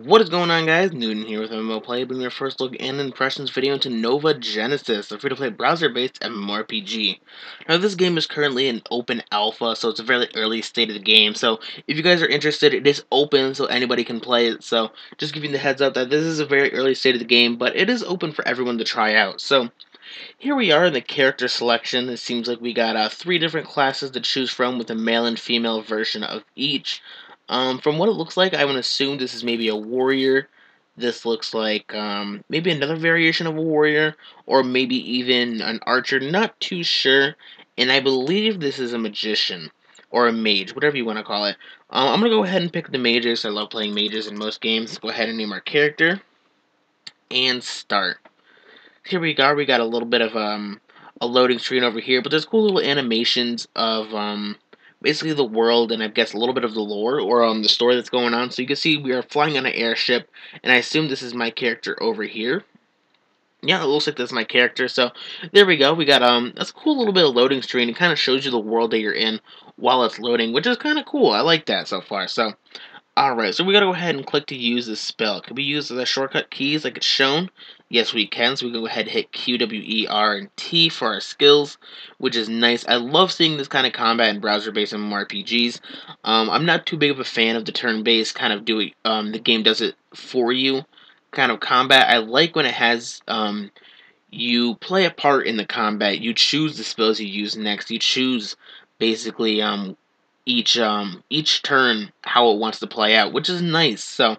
What is going on, guys? Newton here with MMOplay, bringing your first look and impressions video into Nova Genesis, a free-to-play browser-based MMORPG. Now, this game is currently in open alpha, so it's a very early state of the game. So, if you guys are interested, it is open, so anybody can play it. So, just giving the heads up that this is a very early state of the game, but it is open for everyone to try out. So, here we are in the character selection. It seems like we got 3 different classes to choose from with a male and female version of each. From what it looks like, I would assume this is maybe a warrior. This looks like maybe another variation of a warrior, or maybe even an archer. Not too sure. And I believe this is a magician, or a mage, whatever you want to call it. I'm going to go ahead and pick the mages. I love playing mages in most games. Let's go ahead and name our character, and start. Here we go. We got a little bit of a loading screen over here, but there's cool little animations of basically the world and I guess a little bit of the lore or the story that's going on. So you can see we are flying on an airship, and I assume this is my character over here. Yeah, it looks like this is my character. So there we go. We got that's a cool little bit of loading screen. It kind of shows you the world that you're in while it's loading, which is kind of cool. I like that so far. So alright, so we gotta go ahead and click to use this spell. Can we use the shortcut keys like it's shown? Yes, we can. So we go ahead and hit Q, W, E, R, and T for our skills, which is nice. I love seeing this kind of combat in browser-based MMORPGs. I'm not too big of a fan of the turn-based kind of the game does it for you kind of combat. I like when it has you play a part in the combat. You choose the spells you use next. You choose basically each turn how it wants to play out, which is nice. So,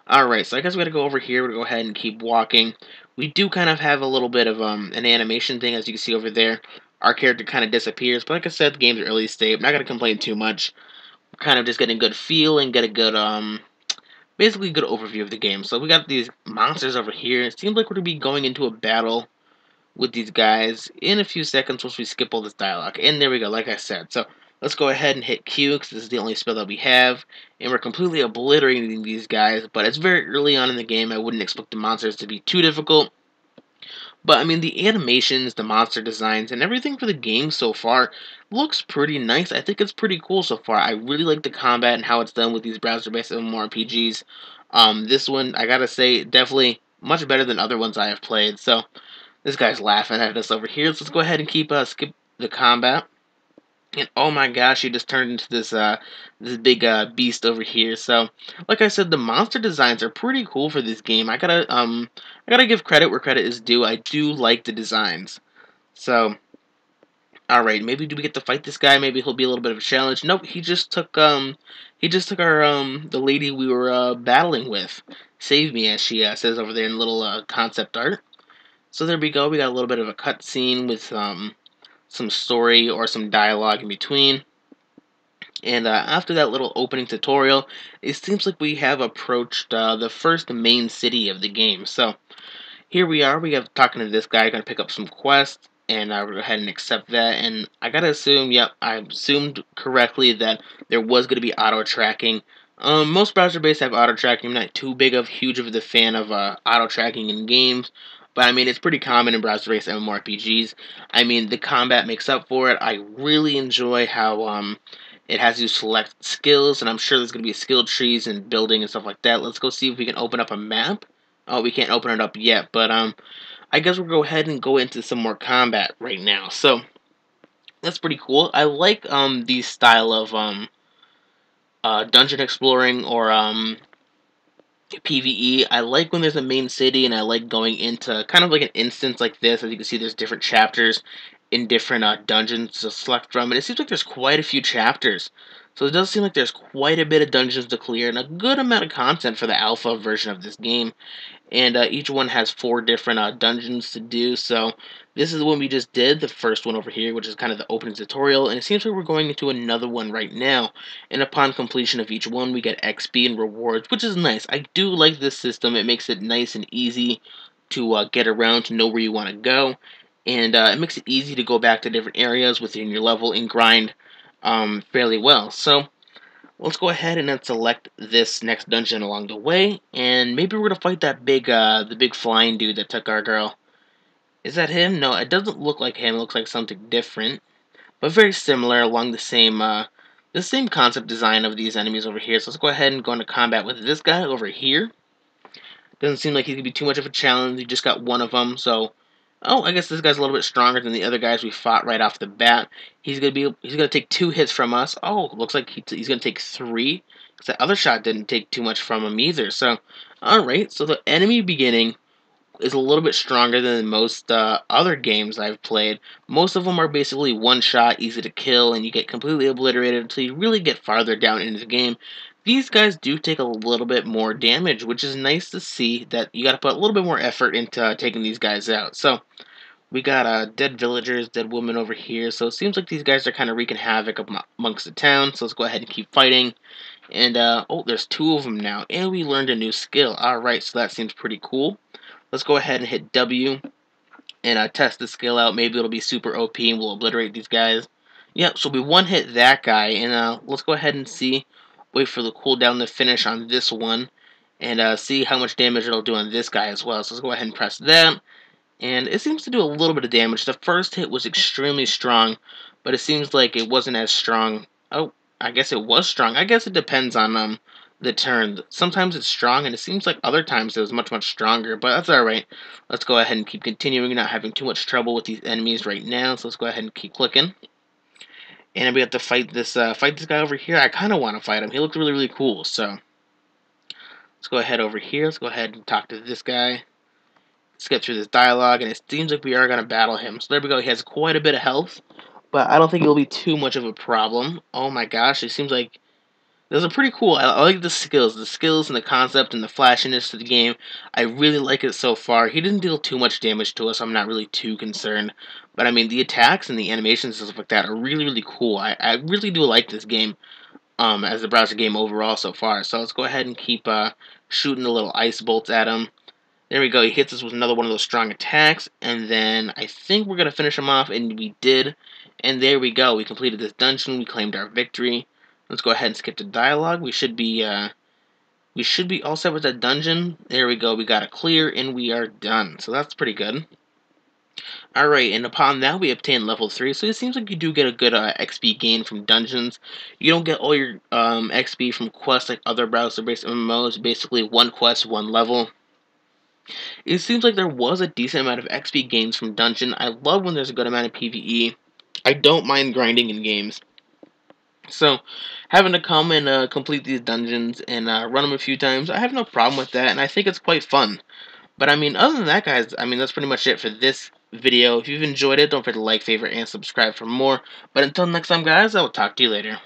alright, so I guess we gotta go over here. We'll go ahead and keep walking. We do kind of have a little bit of an animation thing, as you can see over there. Our character kind of disappears, but like I said, the game's early state. I'm not gonna complain too much. We're kind of just getting a good feel and get a good basically good overview of the game. So we got these monsters over here. It seems like we're gonna be going into a battle with these guys in a few seconds once we skip all this dialogue. And there we go, like I said. So let's go ahead and hit Q, because this is the only spell that we have. And we're completely obliterating these guys, but it's very early on in the game. I wouldn't expect the monsters to be too difficult. But, I mean, the animations, the monster designs, and everything for the game so far looks pretty nice. I think it's pretty cool so far. I really like the combat and how it's done with these browser-based MMORPGs. This one, I gotta say, definitely much better than other ones I have played. So, this guy's laughing at us over here. So let's go ahead and skip the combat. And oh my gosh, he just turned into this big beast over here. So, like I said, the monster designs are pretty cool for this game. I gotta give credit where credit is due. I do like the designs. So, all right, maybe do we get to fight this guy? Maybe he'll be a little bit of a challenge. Nope, he just took our the lady we were battling with. Save me, as she says over there in little concept art. So there we go. We got a little bit of a cutscene with some story or some dialogue in between. And after that little opening tutorial, it seems like we have approached the first main city of the game. So here we are. We have talking to this guy. Going to pick up some quests, and I'll go ahead and accept that. And I gotta assume, yep, I assumed correctly that there was going to be auto tracking. Most browser-based have auto tracking. I'm not too huge of the fan of auto tracking in games. But, I mean, it's pretty common in browser-based MMORPGs. I mean, the combat makes up for it. I really enjoy how it has you select skills, and I'm sure there's going to be skill trees and building and stuff like that. Let's go see if we can open up a map. Oh, we can't open it up yet, but I guess we'll go ahead and go into some more combat right now. So, that's pretty cool. I like the style of dungeon exploring or PvE. I like when there's a main city, and I like going into kind of like an instance like this. As you can see, there's different chapters in different dungeons to select from, and it seems like there's quite a few chapters. So it does seem like there's quite a bit of dungeons to clear, and a good amount of content for the alpha version of this game. And each one has 4 different dungeons to do. So this is the one we just did, the first one over here, which is kind of the opening tutorial. And it seems like we're going into another one right now. And upon completion of each one, we get XP and rewards, which is nice. I do like this system. It makes it nice and easy to get around, to know where you want to go. And it makes it easy to go back to different areas within your level and grind fairly well. So let's go ahead and then select this next dungeon along the way, and maybe we're gonna fight that the big flying dude that took our girl. Is that him? No, it doesn't look like him. It looks like something different, but very similar along the same concept design of these enemies over here. So let's go ahead and go into combat with this guy over here. Doesn't seem like he's going to be too much of a challenge. He just got one of them, so... Oh, I guess this guy's a little bit stronger than the other guys we fought right off the bat. He's gonna take 2 hits from us. Oh, looks like he's gonna take 3. Because that other shot didn't take too much from him either. So, alright, so the enemy beginning is a little bit stronger than most other games I've played. Most of them are basically one shot, easy to kill, and you get completely obliterated until you really get farther down into the game. These guys do take a little bit more damage, which is nice to see that you got to put a little bit more effort into taking these guys out. So, we got dead villagers, dead women over here, so it seems like these guys are kind of wreaking havoc amongst the town, so let's go ahead and keep fighting. And, oh, there's 2 of them now, and we learned a new skill. Alright, so that seems pretty cool. Let's go ahead and hit W and test the skill out. Maybe it'll be super OP and we'll obliterate these guys. Yep, so we one-hit that guy, and let's go ahead and see. Wait for the cooldown to finish on this one, and see how much damage it'll do on this guy as well. So let's go ahead and press that. And it seems to do a little bit of damage. The first hit was extremely strong, but it seems like it wasn't as strong. Oh, I guess it was strong. I guess it depends on the turn. Sometimes it's strong, and it seems like other times it was much, much stronger, but that's alright. Let's go ahead and keep continuing. We're not having too much trouble with these enemies right now, so let's go ahead and keep clicking. And we have to fight this guy over here. I kind of want to fight him. He looks really, really cool, so let's go ahead over here. Let's go ahead and talk to this guy. Let's get through this dialogue, and it seems like we are going to battle him. So there we go. He has quite a bit of health, but I don't think it'll be too much of a problem. Oh my gosh, it seems like those are pretty cool. I like the skills and the concept and the flashiness of the game. I really like it so far. He didn't deal too much damage to us. I'm not really too concerned. But I mean, the attacks and the animations and stuff like that are really, really cool. I really do like this game as a browser game overall so far. So let's go ahead and keep shooting the little ice bolts at him. There we go. He hits us with another one of those strong attacks, and then I think we're going to finish him off, and we did. And there we go. We completed this dungeon. We claimed our victory. Let's go ahead and skip to dialogue. We should be all set with that dungeon. There we go. We got a clear, and we are done. So that's pretty good. Alright, and upon that, we obtain level 3. So it seems like you do get a good XP gain from dungeons. You don't get all your XP from quests like other browser-based MMOs. Basically, one quest, one level. It seems like there was a decent amount of XP gains from dungeon. I love when there's a good amount of PvE. I don't mind grinding in games. So, having to come and complete these dungeons and run them a few times, I have no problem with that, and I think it's quite fun. But I mean, other than that, guys, I mean, that's pretty much it for this video. If you've enjoyed it, don't forget to like, favorite, and subscribe for more. But until next time, guys, I will talk to you later.